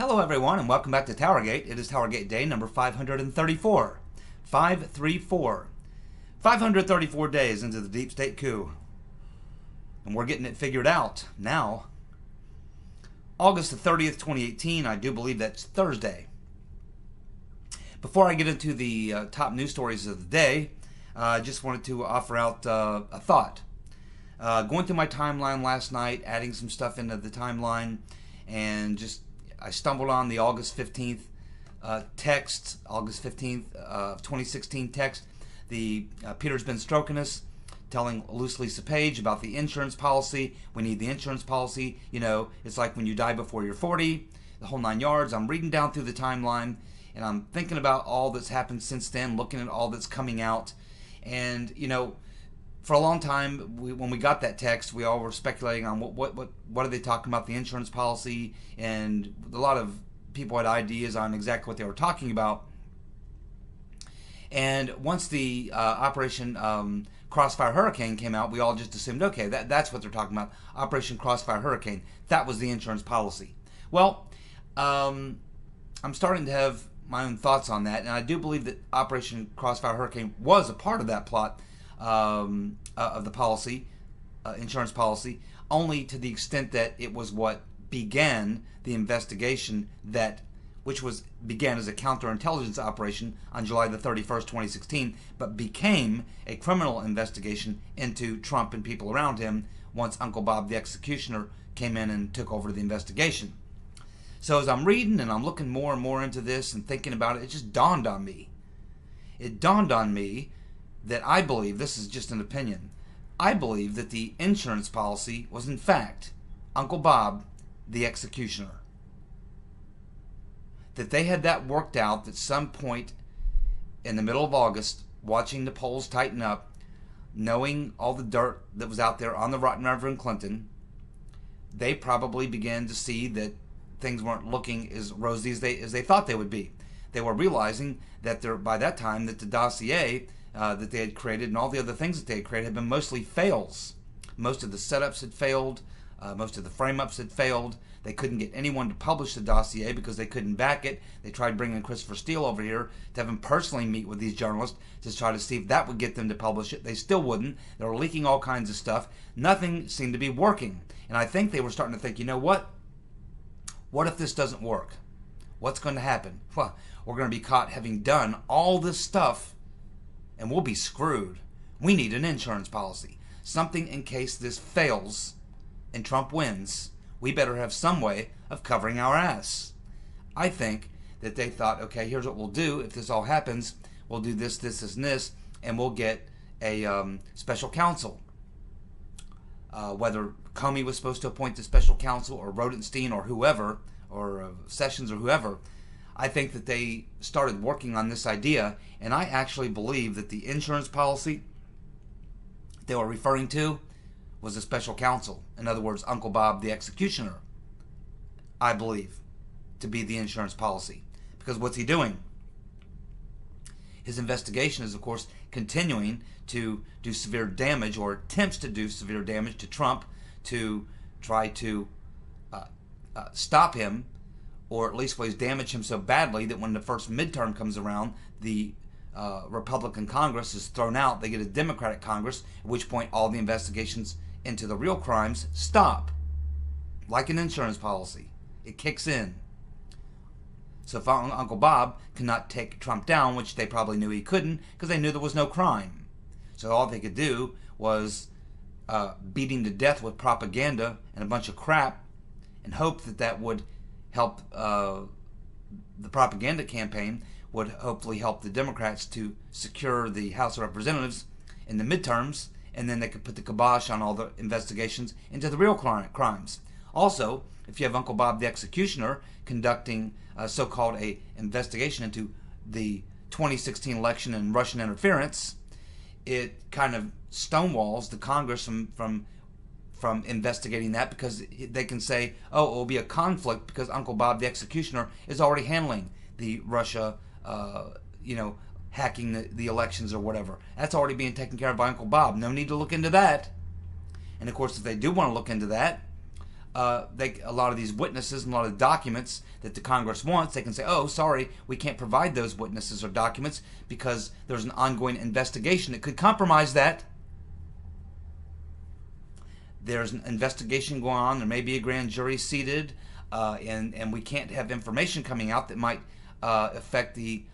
Hello everyone and welcome back to TowerGate. It is TowerGate day number 534. 534. 534 days into the deep state coup. And we're getting it figured out now. August the 30th, 2018. I do believe that's Thursday. Before I get into the top news stories of the day, I just wanted to offer out a thought. Going through my timeline last night, adding some stuff into the timeline, and I stumbled on the August 15th text, August 15th of 2016 text. The Peter's been stroking us, telling loose Lisa Page about the insurance policy. We need the insurance policy. You know, it's like when you die before you're 40, the whole 9 yards. I'm reading down through the timeline, and I'm thinking about all that's happened since then, looking at all that's coming out. And, you know, for a long time, when we got that text, we all were speculating on what are they talking about, the insurance policy, and a lot of people had ideas on exactly what they were talking about. And once the Operation Crossfire Hurricane came out, we all just assumed, okay, that's what they're talking about, Operation Crossfire Hurricane. That was the insurance policy. Well, I'm starting to have my own thoughts on that, and I do believe that Operation Crossfire Hurricane was a part of that plot. Of the policy, insurance policy, only to the extent that it was what began the investigation which began as a counterintelligence operation on July the 31st, 2016, but became a criminal investigation into Trump and people around him once Uncle Bob the executioner came in and took over the investigation. So as I'm reading and I'm looking more and more into this and thinking about it, it just dawned on me. It dawned on me that I believe, this is just an opinion, I believe that the insurance policy was in fact Uncle Bob the executioner. That they had that worked out at some point in the middle of August, watching the polls tighten up, knowing all the dirt that was out there on the rotten Reverend Clinton, they probably began to see that things weren't looking as rosy as they thought they would be. They were realizing that by that time that the dossier that they had created and all the other things that they had created had been mostly fails. Most of the setups had failed. Most of the frame-ups had failed. They couldn't get anyone to publish the dossier because they couldn't back it. They tried bringing Christopher Steele over here to have him personally meet with these journalists to try to see if that would get them to publish it. They still wouldn't. They were leaking all kinds of stuff. Nothing seemed to be working. And I think they were starting to think, you know what? What if this doesn't work? What's going to happen? Well, we're going to be caught having done all this stuff, and we'll be screwed. We need an insurance policy. Something in case this fails and Trump wins. We better have some way of covering our ass. I think that they thought, okay, here's what we'll do. If this all happens, we'll do this, this, and this, and we'll get a special counsel. Whether Comey was supposed to appoint the special counsel or Rodenstein or whoever, or Sessions or whoever, I think that they started working on this idea, and I actually believe that the insurance policy they were referring to was a special counsel. In other words, Uncle Bob the executioner, I believe, to be the insurance policy. Because what's he doing? His investigation is, of course, continuing to do severe damage, or attempts to do severe damage to Trump, to try to stop him, or at least ways damage him so badly that when the first midterm comes around, the Republican Congress is thrown out. They get a Democratic Congress, at which point all the investigations into the real crimes stop. Like an insurance policy. It kicks in. So if Uncle Bob cannot take Trump down, which they probably knew he couldn't, because they knew there was no crime. So all they could do was beat him to death with propaganda and a bunch of crap, and hope that would help the propaganda campaign, would hopefully help the Democrats to secure the House of Representatives in the midterms, and then they could put the kibosh on all the investigations into the real crimes. Also, if you have Uncle Bob the executioner conducting so-called a investigation into the 2016 election and Russian interference, it kind of stonewalls the Congress from investigating that, because they can say, oh, it will be a conflict because Uncle Bob the executioner is already handling the Russia, hacking the elections or whatever. That's already being taken care of by Uncle Bob. No need to look into that. And of course, if they do want to look into that, a lot of these witnesses and a lot of documents that the Congress wants, they can say, oh, sorry, we can't provide those witnesses or documents because there's an ongoing investigation that could compromise that. There's an investigation going on. There may be a grand jury seated, and we can't have information coming out that might affect the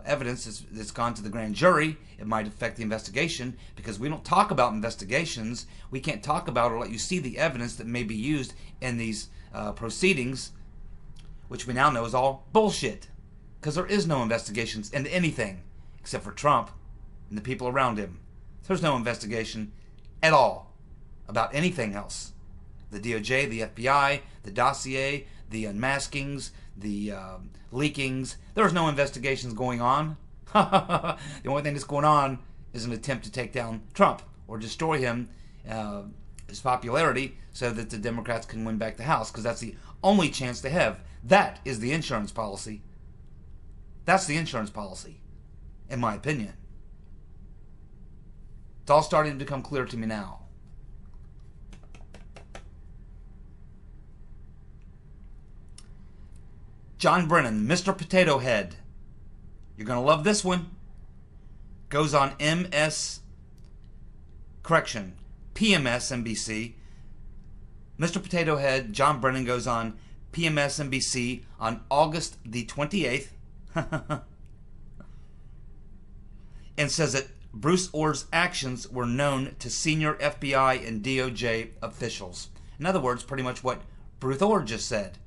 evidence that's gone to the grand jury. It might affect the investigation because we don't talk about investigations. We can't talk about or let you see the evidence that may be used in these proceedings, which we now know is all bullshit because there is no investigations into anything except for Trump and the people around him. There's no investigation at all about anything else. The DOJ, the FBI, the dossier, the unmaskings, the leakings. There's no investigations going on. The only thing that's going on is an attempt to take down Trump or destroy him, his popularity, so that the Democrats can win back the House, because that's the only chance they have. That is the insurance policy. That's the insurance policy, in my opinion. It's all starting to become clear to me now. John Brennan, Mr. Potato Head. You're going to love this one. Goes on PMSNBC. Mr. Potato Head, John Brennan, goes on PMSNBC on August the 28th and says that Bruce Ohr's actions were known to senior FBI and DOJ officials. In other words, pretty much what Bruce Ohr just said.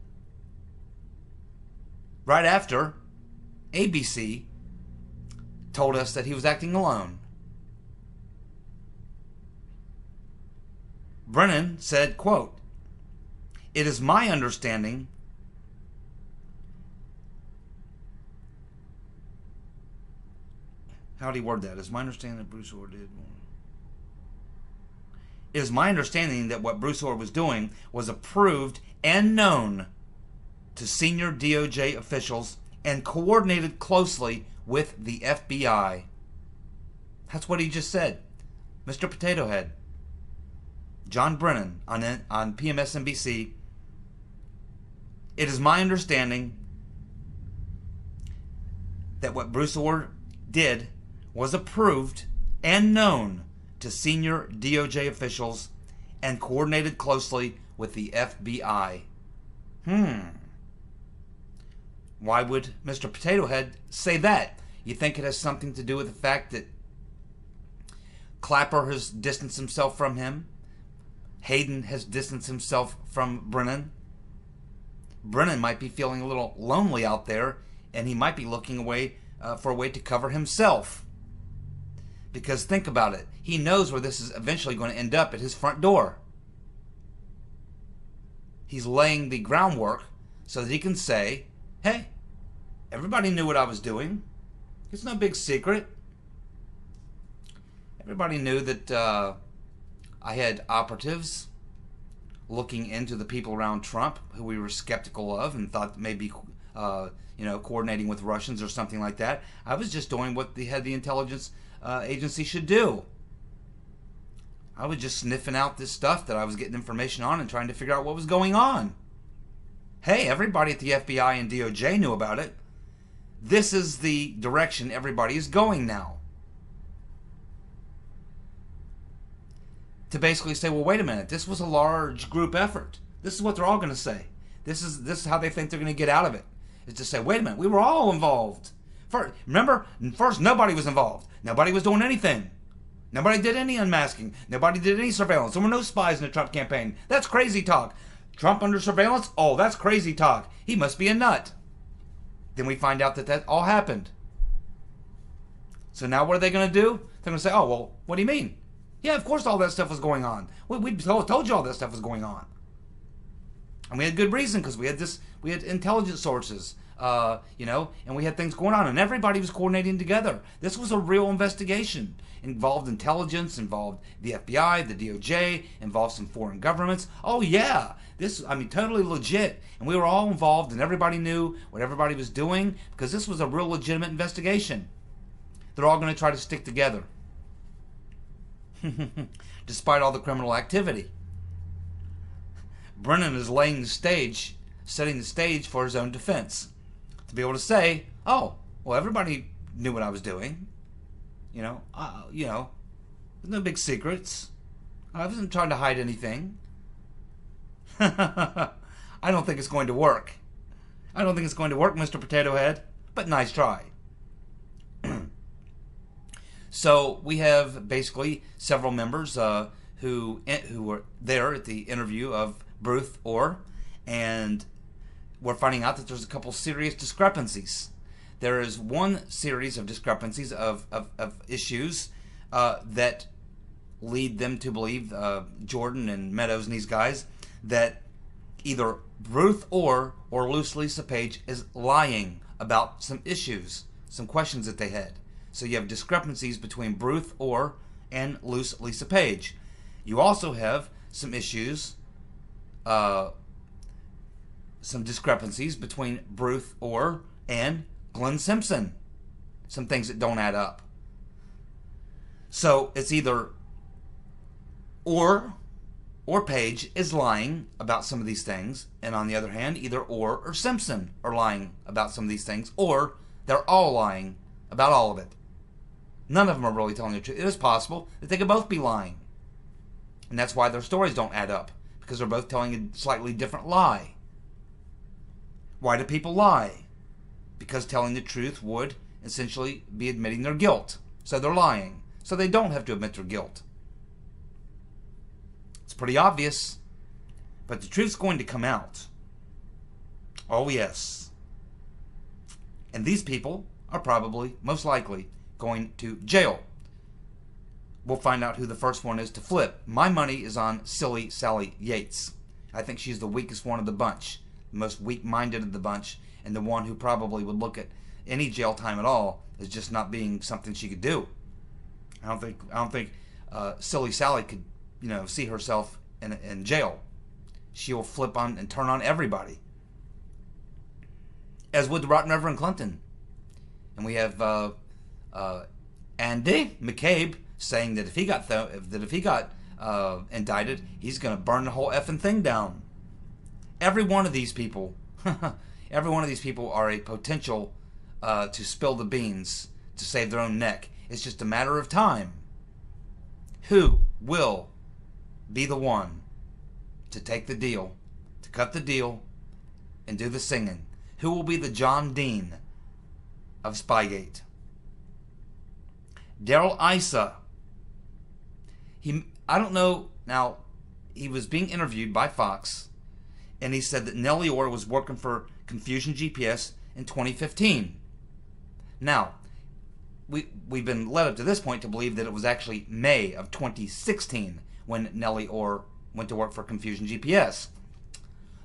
Right after ABC told us that he was acting alone. Brennan said, quote, "It is my understanding how do you word that? It's my understanding that Bruce Ohr did. It is my understanding that what Bruce Ohr was doing was approved and known to senior DOJ officials and coordinated closely with the FBI." That's what he just said. Mr. Potato Head, John Brennan on PMSNBC. It is my understanding that what Bruce Ohr did was approved and known to senior DOJ officials and coordinated closely with the FBI. Why would Mr. Potato Head say that? You think it has something to do with the fact that Clapper has distanced himself from him? Hayden has distanced himself from Brennan? Brennan might be feeling a little lonely out there, and he might be looking for a way to cover himself. Because think about it. He knows where this is eventually going to end up, at his front door. He's laying the groundwork so that he can say, hey, everybody knew what I was doing. It's no big secret. Everybody knew that I had operatives looking into the people around Trump who we were skeptical of and thought maybe coordinating with Russians or something like that. I was just doing what the head of the intelligence agency should do. I was just sniffing out this stuff that I was getting information on and trying to figure out what was going on. Hey, everybody at the FBI and DOJ knew about it. This is the direction everybody is going now. To basically say, well, wait a minute, this was a large group effort. This is what they're all going to say. This is how they think they're going to get out of it. Is to say, wait a minute, we were all involved. Remember, first nobody was involved. Nobody was doing anything. Nobody did any unmasking. Nobody did any surveillance. There were no spies in the Trump campaign. That's crazy talk. Trump under surveillance? Oh, that's crazy talk. He must be a nut. Then we find out that all happened. So now what are they going to do? They're going to say, oh, well, what do you mean? Yeah, of course all that stuff was going on. We told you all that stuff was going on. And we had good reason, because we had intelligence sources, and we had things going on, and everybody was coordinating together. This was a real investigation. Involved intelligence, involved the FBI, the DOJ, involved some foreign governments. Oh yeah, totally legit. And we were all involved, and everybody knew what everybody was doing, because this was a real legitimate investigation. They're all going to try to stick together. Despite all the criminal activity. Brennan is laying the stage, setting the stage for his own defense. To be able to say, oh, well, everybody knew what I was doing. There's no big secrets. I wasn't trying to hide anything. I don't think it's going to work. I don't think it's going to work, Mr. Potato Head, but nice try. So we have basically several members who were there at the interview of Bruce Ohr, and we're finding out that there's a couple serious discrepancies. There is one series of discrepancies of issues that lead them to believe, Jordan and Meadows and these guys, that either Bruce Ohr or Lisa Page is lying about some issues, some questions that they had. So you have discrepancies between Bruce Ohr and Lisa Page. You also have some issues, some discrepancies between Bruce Ohr and Glenn Simpson. Some things that don't add up. So it's either Ohr or Page is lying about some of these things, and on the other hand, either Ohr or Simpson are lying about some of these things, or they're all lying about all of it. None of them are really telling the truth. It is possible that they could both be lying. And that's why their stories don't add up, because they're both telling a slightly different lie. Why do people lie? Because telling the truth would essentially be admitting their guilt. So they're lying. So they don't have to admit their guilt. It's pretty obvious. But the truth's going to come out. Oh yes. And these people are probably, most likely, going to jail. We'll find out who the first one is to flip. My money is on silly Sally Yates. I think she's the weakest one of the bunch, the most weak-minded of the bunch, and the one who probably would look at any jail time at all as just not being something she could do. I don't think silly Sally could, see herself in jail. She will flip on and turn on everybody, as would the Rotten Reverend Clinton. And we have Andy McCabe saying that if he got indicted, he's going to burn the whole effing thing down. Every one of these people, every one of these people are a potential to spill the beans to save their own neck. It's just a matter of time. Who will be the one to take the deal, to cut the deal, and do the singing? Who will be the John Dean of Spygate? Daryl Issa. I don't know. Now, he was being interviewed by Fox, and he said that Nellie Ohr was working for Confusion GPS in 2015. Now, we've been led up to this point to believe that it was actually May of 2016 when Nellie Ohr went to work for Confusion GPS.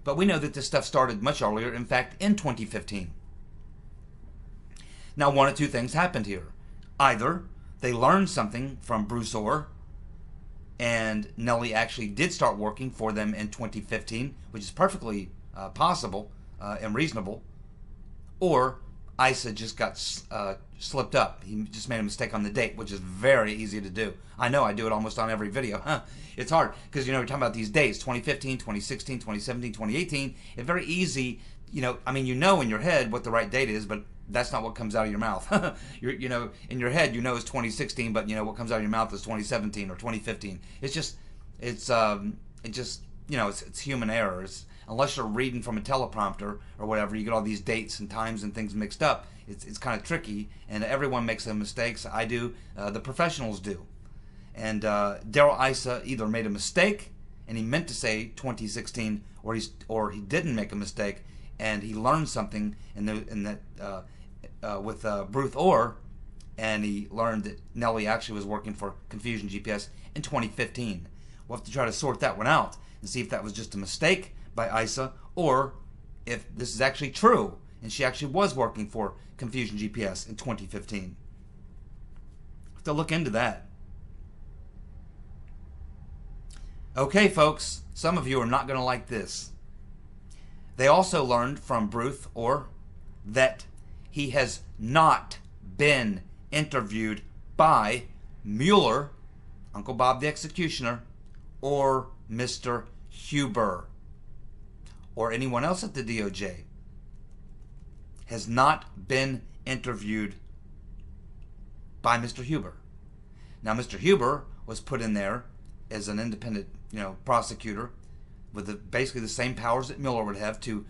But we know that this stuff started much earlier, in fact, in 2015. Now, one of two things happened here. Either they learned something from Bruce Ohr, and Nellie actually did start working for them in 2015, which is perfectly possible and reasonable, or Issa just got slipped up. He just made a mistake on the date, which is very easy to do. I know, I do it almost on every video. It's hard, because, we're talking about these dates, 2015, 2016, 2017, 2018. It's very easy, in your head what the right date is, but that's not what comes out of your mouth. In your head, it's 2016, but what comes out of your mouth is 2017 or 2015. It's human errors. Unless you're reading from a teleprompter or whatever, you get all these dates and times and things mixed up. It's kind of tricky, and everyone makes some mistakes. I do. The professionals do. And Daryl Issa either made a mistake and he meant to say 2016, or he didn't make a mistake and he learned something with Bruce Ohr, and he learned that Nellie actually was working for Confusion GPS in 2015. We'll have to try to sort that one out and see if that was just a mistake by Issa, or if this is actually true and she actually was working for Confusion GPS in 2015. Have to look into that. Okay, folks, some of you are not going to like this. They also learned from Bruce Ohr that he has not been interviewed by Mueller, Uncle Bob the Executioner, or Mr. Huber. or anyone else at the DOJ has not been interviewed by Mr. Huber. Now, Mr. Huber was put in there as an independent, prosecutor with basically the same powers that Mueller would have to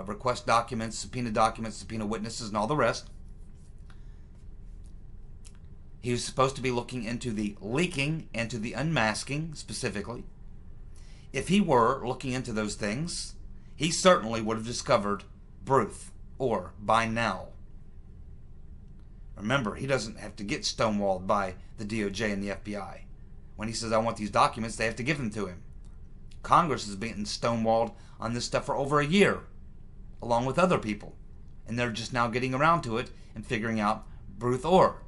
request documents, subpoena witnesses, and all the rest. He was supposed to be looking into the leaking and to the unmasking specifically. If he were looking into those things, he certainly would have discovered Bruce Ohr by now. Remember, he doesn't have to get stonewalled by the DOJ and the FBI. When he says, I want these documents, they have to give them to him. Congress has been stonewalled on this stuff for over a year, along with other people. And they're just now getting around to it and figuring out Bruce Ohr.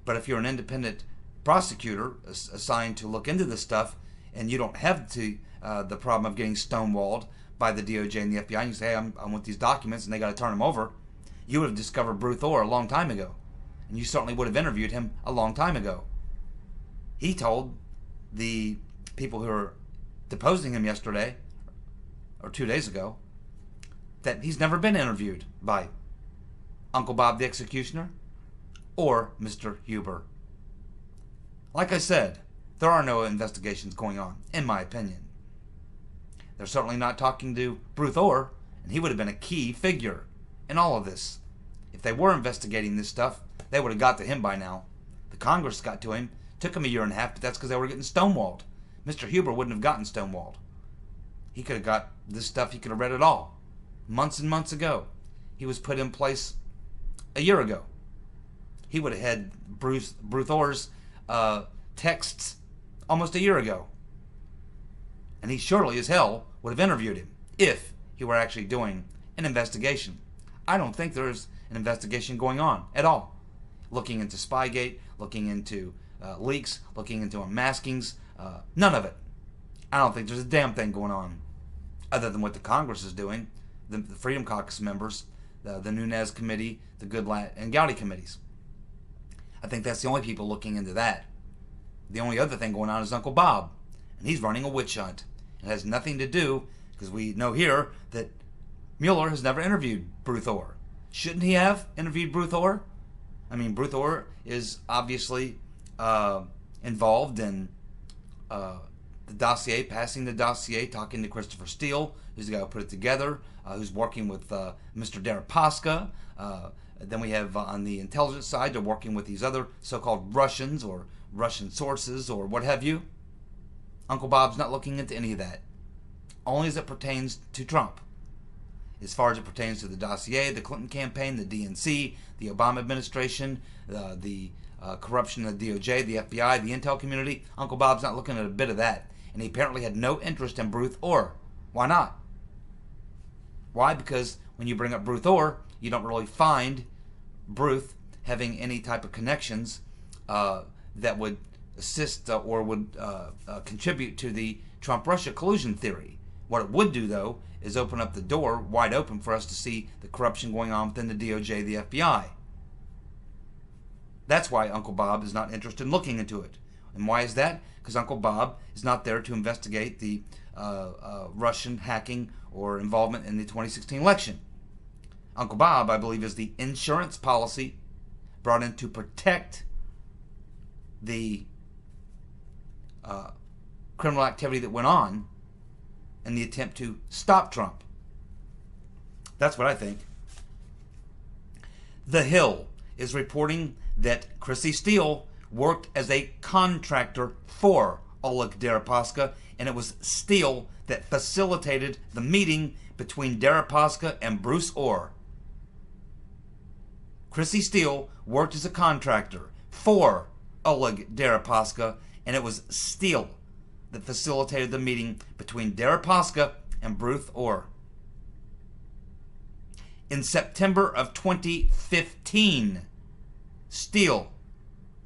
But if you're an independent prosecutor assigned to look into this stuff, and you don't have the problem of getting stonewalled by the DOJ and the FBI, and you say, hey, I want these documents, and they got to turn them over, you would have discovered Bruce Ohr a long time ago. And you certainly would have interviewed him a long time ago. He told the people who were deposing him yesterday, or 2 days ago, that he's never been interviewed by Uncle Bob the Executioner or Mr. Huber. Like I said, there are no investigations going on, in my opinion. They're certainly not talking to Bruce Ohr, and he would have been a key figure in all of this. If they were investigating this stuff, they would have got to him by now. The Congress got to him. Took him a year and a half, but that's because they were getting stonewalled. Mr. Huber wouldn't have gotten stonewalled. He could have got this stuff. He could have read it all months and months ago. He was put in place a year ago. He would have had Bruce Ohr's texts almost a year ago. And he surely as hell would have interviewed him if he were actually doing an investigation. I don't think there's an investigation going on at all. Looking into Spygate, looking into leaks, looking into unmaskings, none of it. I don't think there's a damn thing going on other than what the Congress is doing, the Freedom Caucus members, the Nunes Committee, the Goodlatte and Gowdy committees. I think that's the only people looking into that. The only other thing going on is Uncle Bob, and he's running a witch hunt. It has nothing to do, because we know here that Mueller has never interviewed Bruce Ohr. Shouldn't he have interviewed Bruce Ohr? I mean, Bruce Ohr is obviously involved in the dossier, passing the dossier, talking to Christopher Steele, who's the guy who put it together, who's working with Mr. Deripaska. Then we have on the intelligence side, they're working with these other so-called Russians or Russian sources or what have you. Uncle Bob's not looking into any of that, only as it pertains to Trump. As far as it pertains to the dossier, the Clinton campaign, the DNC, the Obama administration, the corruption of the DOJ, the FBI, the intel community, Uncle Bob's not looking at a bit of that. And he apparently had no interest in Bruce Ohr. Why not? Why? Because when you bring up Bruce Ohr, you don't really find Bruce having any type of connections that would assist or would contribute to the Trump-Russia collusion theory. What it would do, though, is open up the door wide open for us to see the corruption going on within the DOJ, the FBI. That's why Uncle Bob is not interested in looking into it. And why is that? Because Uncle Bob is not there to investigate the Russian hacking or involvement in the 2016 election. Uncle Bob, I believe, is the insurance policy brought in to protect the criminal activity that went on in the attempt to stop Trump. That's what I think. The Hill is reporting that Chrissy Steele worked as a contractor for Oleg Deripaska, and it was Steele that facilitated the meeting between Deripaska and Bruce Ohr. Chrissy Steele worked as a contractor for Oleg Deripaska, and it was Steele that facilitated the meeting between Deripaska and Bruce Ohr. In September of 2015, Steele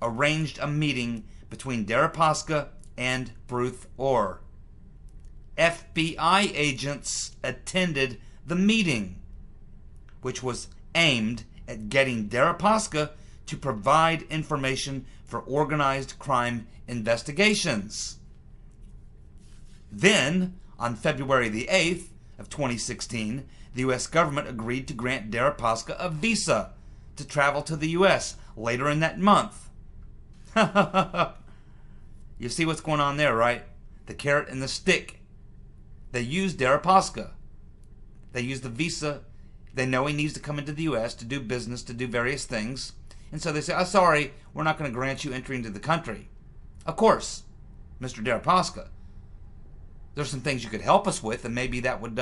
arranged a meeting between Deripaska and Bruce Ohr. FBI agents attended the meeting, which was aimed at getting Deripaska to provide information for organized crime investigations. Then, on February the 8th of 2016, the U.S. government agreed to grant Deripaska a visa to travel to the U.S. later in that month. You see what's going on there, right? The carrot and the stick. They use Deripaska. They use the visa. They know he needs to come into the U.S. to do business, to do various things. And so they say, oh, sorry, we're not going to grant you entry into the country. Of course, Mr. Deripaska, there's some things you could help us with, and maybe that would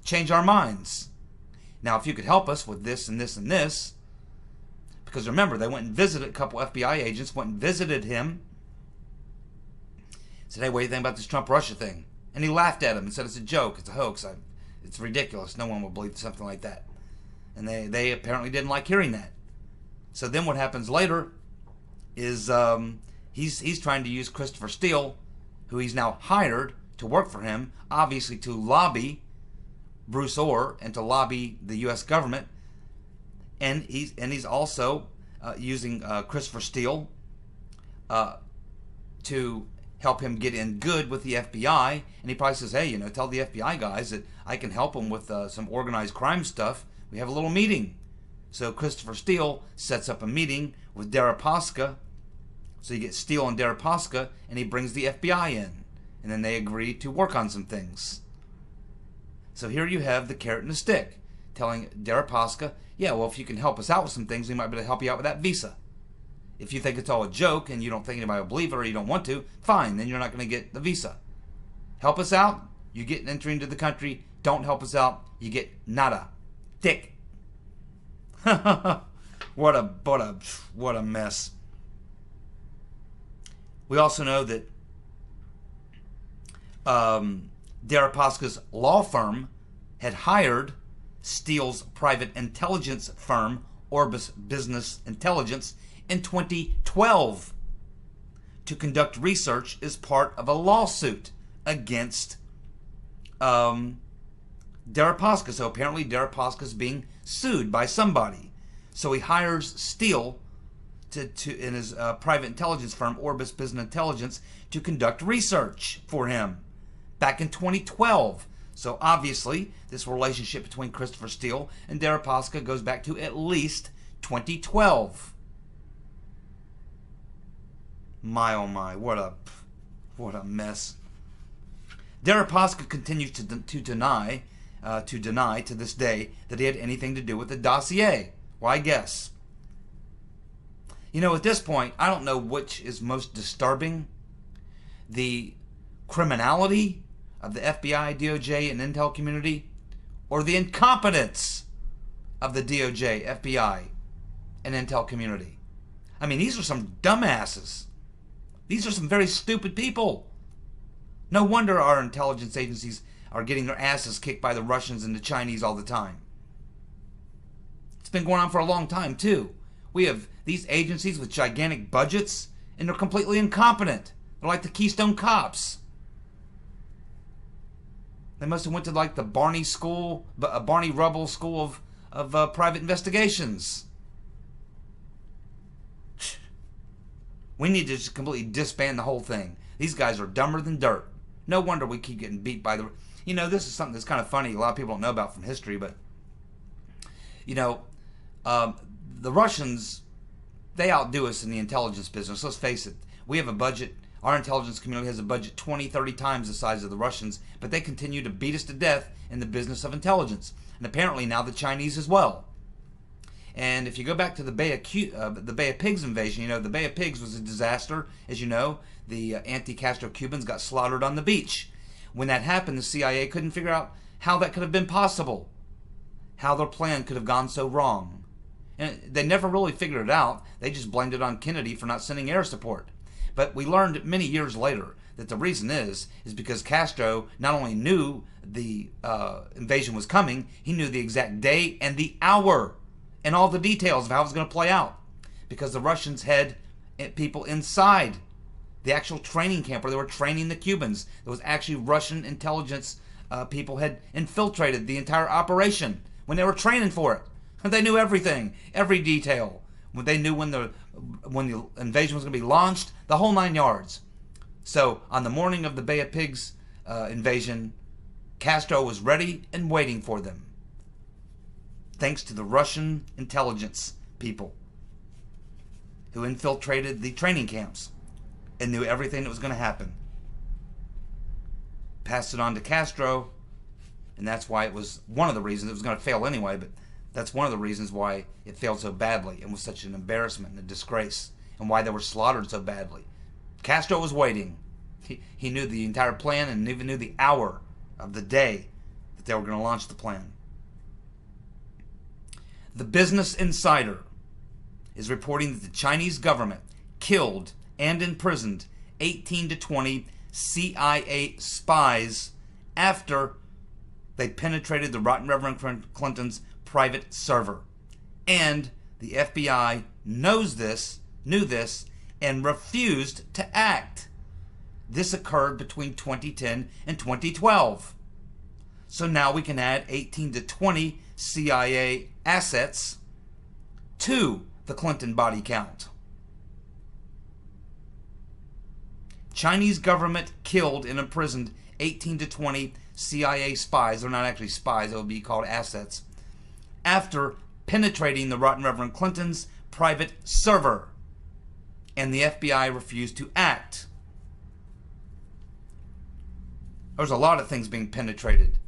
change our minds. Now, if you could help us with this and this and this, because remember, they went and visited, a couple FBI agents went and visited him, said, hey, what do you think about this Trump-Russia thing? And he laughed at him and said, it's a joke, it's a hoax, it's ridiculous, no one will believe something like that. And they apparently didn't like hearing that. So then what happens later is he's trying to use Christopher Steele, who he's now hired to work for him, obviously to lobby Bruce Ohr and to lobby the U.S. government. And he's also using Christopher Steele to help him get in good with the FBI. And he probably says, hey, tell the FBI guys that I can help them with some organized crime stuff. We have a little meeting. So Christopher Steele sets up a meeting with Deripaska. So you get Steele and Deripaska, and he brings the FBI in. And then they agree to work on some things. So here you have the carrot and the stick, telling Deripaska, yeah, well, if you can help us out with some things, we might be able to help you out with that visa. If you think it's all a joke and you don't think anybody will believe it or you don't want to, fine, then you're not going to get the visa. Help us out, you get entry into the country. Don't help us out, you get nada. Tick. What a mess. We also know that Deripaska's law firm had hired Steele's private intelligence firm, Orbis Business Intelligence, in 2012 to conduct research as part of a lawsuit against Deripaska. So apparently Deripaska is being sued by somebody. So he hires Steele in his private intelligence firm, Orbis Business Intelligence, to conduct research for him back in 2012. So obviously, this relationship between Christopher Steele and Deripaska goes back to at least 2012. My oh my, what a mess. Deripaska continues to deny to this day that he had anything to do with the dossier. Why guess? At this point, I don't know which is most disturbing. The criminality of the FBI, DOJ, and intel community, or the incompetence of the DOJ, FBI, and intel community. I mean, these are some dumbasses. These are some very stupid people. No wonder our intelligence agencies are getting their asses kicked by the Russians and the Chinese all the time. It's been going on for a long time, too. We have these agencies with gigantic budgets, and they're completely incompetent. They're like the Keystone Cops. They must have went to like the Barney Rubble School of Private Investigations. We need to just completely disband the whole thing. These guys are dumber than dirt. No wonder we keep getting beat by the... this is something that's kind of funny. A lot of people don't know about from history, but... the Russians, they outdo us in the intelligence business. Let's face it. We have a budget. Our intelligence community has a budget 20, 30 times the size of the Russians, but they continue to beat us to death in the business of intelligence. And apparently now the Chinese as well. And if you go back to the Bay of Pigs invasion, the Bay of Pigs was a disaster. As you know, the anti-Castro Cubans got slaughtered on the beach. When that happened, the CIA couldn't figure out how that could have been possible, how their plan could have gone so wrong. And they never really figured it out. They just blamed it on Kennedy for not sending air support. But we learned many years later that the reason is because Castro not only knew the invasion was coming, he knew the exact day and the hour and all the details of how it was going to play out. Because the Russians had people inside the actual training camp where they were training the Cubans. There was actually Russian intelligence people had infiltrated the entire operation when they were training for it. And they knew everything, every detail. They knew when the invasion was going to be launched, the whole 9 yards. So on the morning of the Bay of Pigs invasion, Castro was ready and waiting for them, thanks to the Russian intelligence people who infiltrated the training camps and knew everything that was going to happen. Passed it on to Castro, and that's why it was one of the reasons it was going to fail anyway, but that's one of the reasons why it failed so badly and was such an embarrassment and a disgrace, and why they were slaughtered so badly. Castro was waiting. He knew the entire plan and even knew the hour of the day that they were going to launch the plan. The Business Insider is reporting that the Chinese government killed and imprisoned 18 to 20 CIA spies after they penetrated the Rotten Reverend Clinton's private server. And the FBI knew this, and refused to act. This occurred between 2010 and 2012. So now we can add 18 to 20 CIA assets to the Clinton body count. Chinese government killed and imprisoned 18 to 20 CIA spies. They're not actually spies, they would be called assets, after penetrating the Rotten Reverend Clinton's private server. And the FBI refused to act. There's a lot of things being penetrated.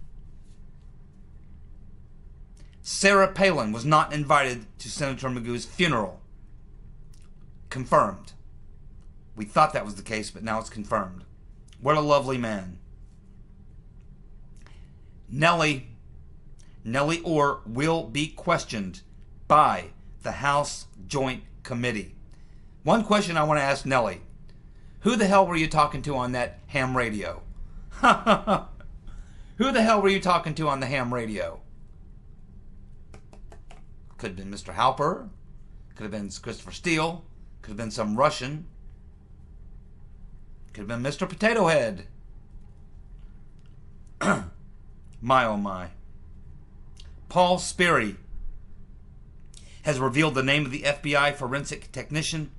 Sarah Palin was not invited to Senator Magoo's funeral. Confirmed. We thought that was the case, but now it's confirmed. What a lovely man. Nellie Ohr will be questioned by the House Joint Committee. One question I want to ask Nellie. Who the hell were you talking to on that ham radio? Who the hell were you talking to on the ham radio? Could have been Mr. Halper. Could have been Christopher Steele. Could have been some Russian. Could have been Mr. Potato Head. My oh my. Paul Sperry has revealed the name of the FBI forensic technician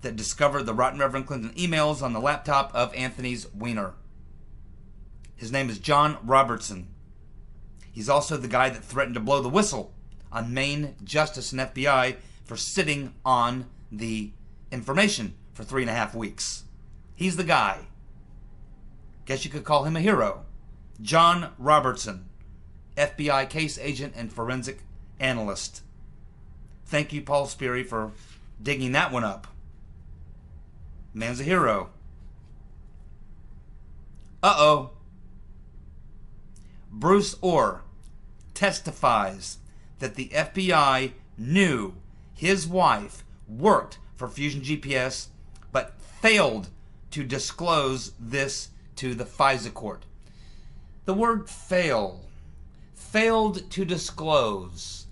that discovered the Rotten Reverend Clinton emails on the laptop of Anthony's wiener. His name is John Robertson. He's also the guy that threatened to blow the whistle on Maine Justice and FBI for sitting on the information for 3.5 weeks. He's the guy. Guess you could call him a hero. John Robertson, FBI case agent and forensic analyst. Thank you, Paul Sperry, for digging that one up. Man's a hero. Uh-oh. Bruce Ohr testifies that the FBI knew his wife worked for Fusion GPS, but failed to disclose this to the FISA court. The word failed to disclose.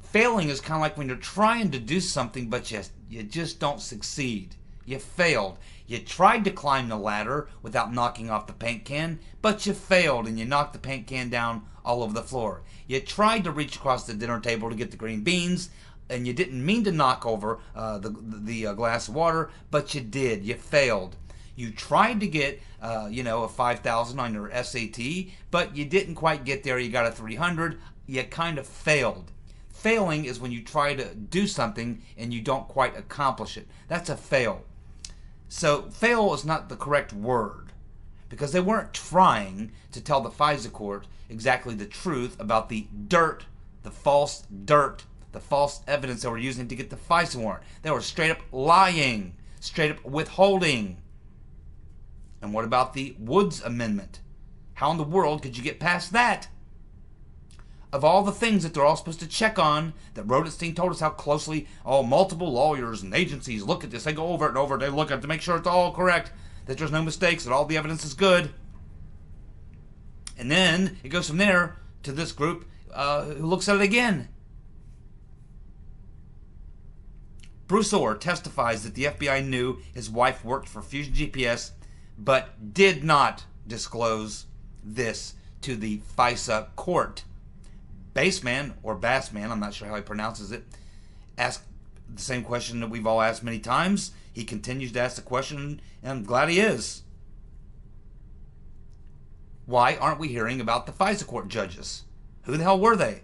Failing is kind of like when you're trying to do something, but you just don't succeed. You failed. You tried to climb the ladder without knocking off the paint can, but you failed and you knocked the paint can down all over the floor. You tried to reach across the dinner table to get the green beans, and you didn't mean to knock over the glass of water, but you did. You failed. You tried to get, a 5,000 on your SAT, but you didn't quite get there. You got a 300. You kind of failed. Failing is when you try to do something and you don't quite accomplish it. That's a fail. So fail is not the correct word, because they weren't trying to tell the FISA court exactly the truth about the dirt, the false evidence they were using to get the FISA warrant. They were straight up lying, straight up withholding. And what about the Woods Amendment? How in the world could you get past that? Of all the things that they're all supposed to check on, that Rodenstein told us how closely multiple lawyers and agencies look at this. They go over it and over it. They look at it to make sure it's all correct, that there's no mistakes, that all the evidence is good. And then it goes from there to this group who looks at it again. Bruce Ohr testifies that the FBI knew his wife worked for Fusion GPS, but did not disclose this to the FISA court. Bassman, or Bassman, I'm not sure how he pronounces it, asked the same question that we've all asked many times. He continues to ask the question, and I'm glad he is. Why aren't we hearing about the FISA court judges? Who the hell were they?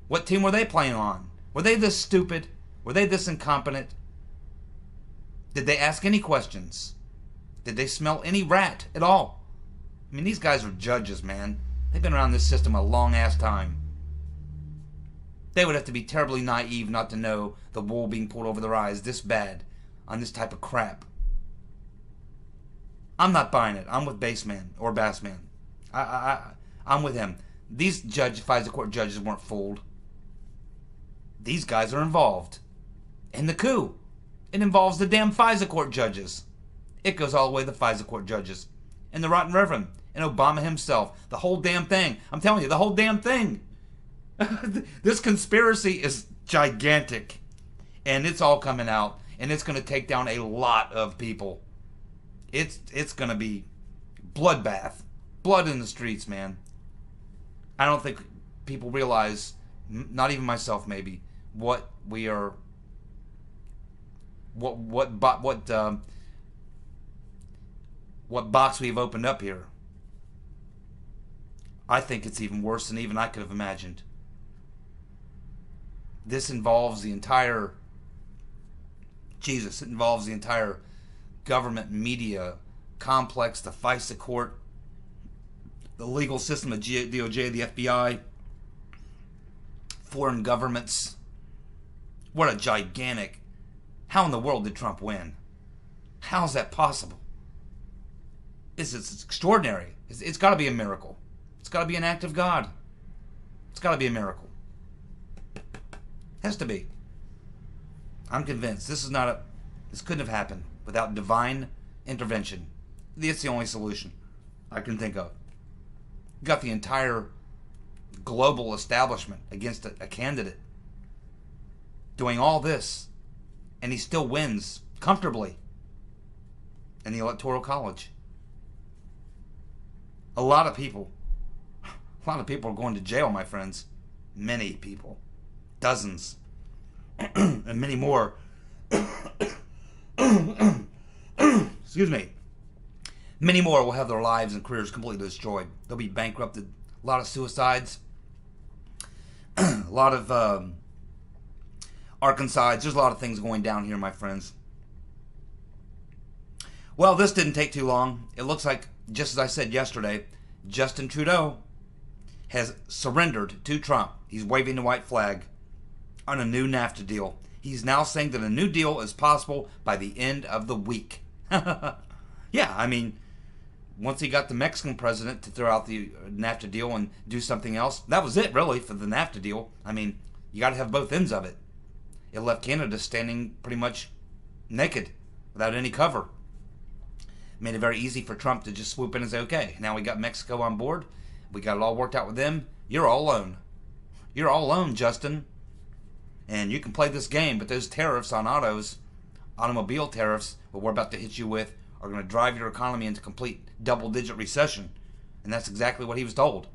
What team were they playing on? Were they this stupid? Were they this incompetent? Did they ask any questions? Did they smell any rat at all? I mean, these guys are judges, man. They've been around this system a long-ass time. They would have to be terribly naive not to know the wool being pulled over their eyes this bad on this type of crap. I'm not buying it. I'm with Bassman or Bassman. I'm with him. These FISA court judges weren't fooled. These guys are involved in the coup. It involves the damn FISA court judges. It goes all the way to the FISA court judges and the Rotten Reverend and Obama himself. The whole damn thing. I'm telling you, the whole damn thing. This conspiracy is gigantic, and it's all coming out, and it's going to take down a lot of people. It's going to be bloodbath, blood in the streets, man. I don't think people realize, not even myself, maybe, what we are, what box we've opened up here. I think it's even worse than even I could have imagined. This involves the entire, it involves the entire government media complex, the FISA court, the legal system of DOJ, the FBI, foreign governments. What a gigantic... How in the world did Trump win? How is that possible? It's extraordinary. It's got to be a miracle. It's got to be an act of God. It's got to be a miracle. Has to be. I'm convinced this couldn't have happened without divine intervention. It's the only solution I can think of. You got the entire global establishment against a candidate doing all this, and he still wins comfortably in the Electoral College. A lot of people are going to jail, my friends. Many people. Dozens. And many more. Excuse me. Many more will have their lives and careers completely destroyed. They'll be bankrupted. A lot of suicides. A lot of Arkancides. There's a lot of things going down here, my friends. Well, this didn't take too long. It looks like, just as I said yesterday, Justin Trudeau has surrendered to Trump. He's waving the white flag on a new NAFTA deal. He's now saying that a new deal is possible by the end of the week. Yeah, I mean, once he got the Mexican president to throw out the NAFTA deal and do something else, that was it, really, for the NAFTA deal. I mean, you got to have both ends of it. It left Canada standing pretty much naked, without any cover. Made it very easy for Trump to just swoop in and say, okay, now we got Mexico on board. We got it all worked out with them. You're all alone. You're all alone, Justin. And you can play this game, but those tariffs on automobile tariffs, what we're about to hit you with, are going to drive your economy into complete double-digit recession. And that's exactly what he was told.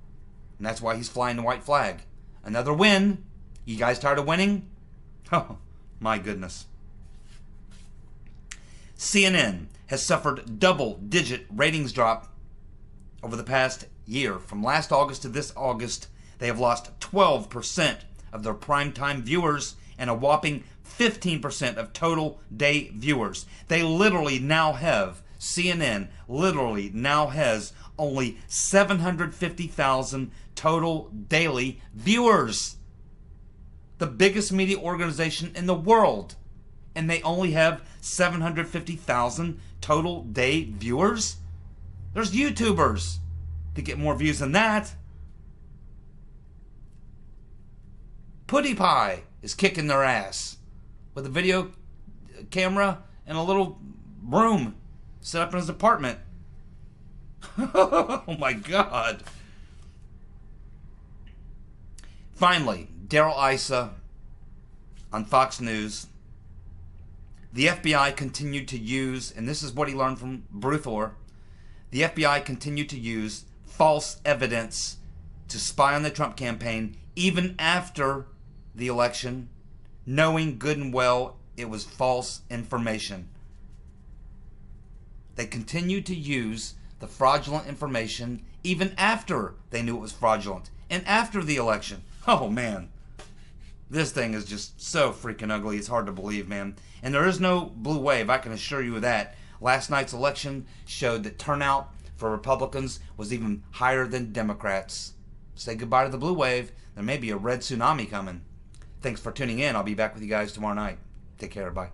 And that's why he's flying the white flag. Another win. You guys tired of winning? Oh, my goodness. CNN has suffered double-digit ratings drop over the past year. From last August to this August, they have lost 12% of their primetime viewers and a whopping 15% of total day viewers. They literally now have, CNN literally now has only 750,000 total daily viewers. The biggest media organization in the world. And they only have 750,000 total day viewers? There's YouTubers that get more views than that. PewDiePie is kicking their ass with a video camera and a little room set up in his apartment. Oh my God. Finally, Darrell Issa on Fox News. The FBI continued to use, and this is what he learned from Bruthor, the FBI continued to use false evidence to spy on the Trump campaign even after the election, knowing good and well it was false information. They continued to use the fraudulent information even after they knew it was fraudulent and after the election. Oh, man. This thing is just so freaking ugly. It's hard to believe, man. And there is no blue wave, I can assure you of that. Last night's election showed that turnout for Republicans was even higher than Democrats. Say goodbye to the blue wave. There may be a red tsunami coming. Thanks for tuning in. I'll be back with you guys tomorrow night. Take care. Bye.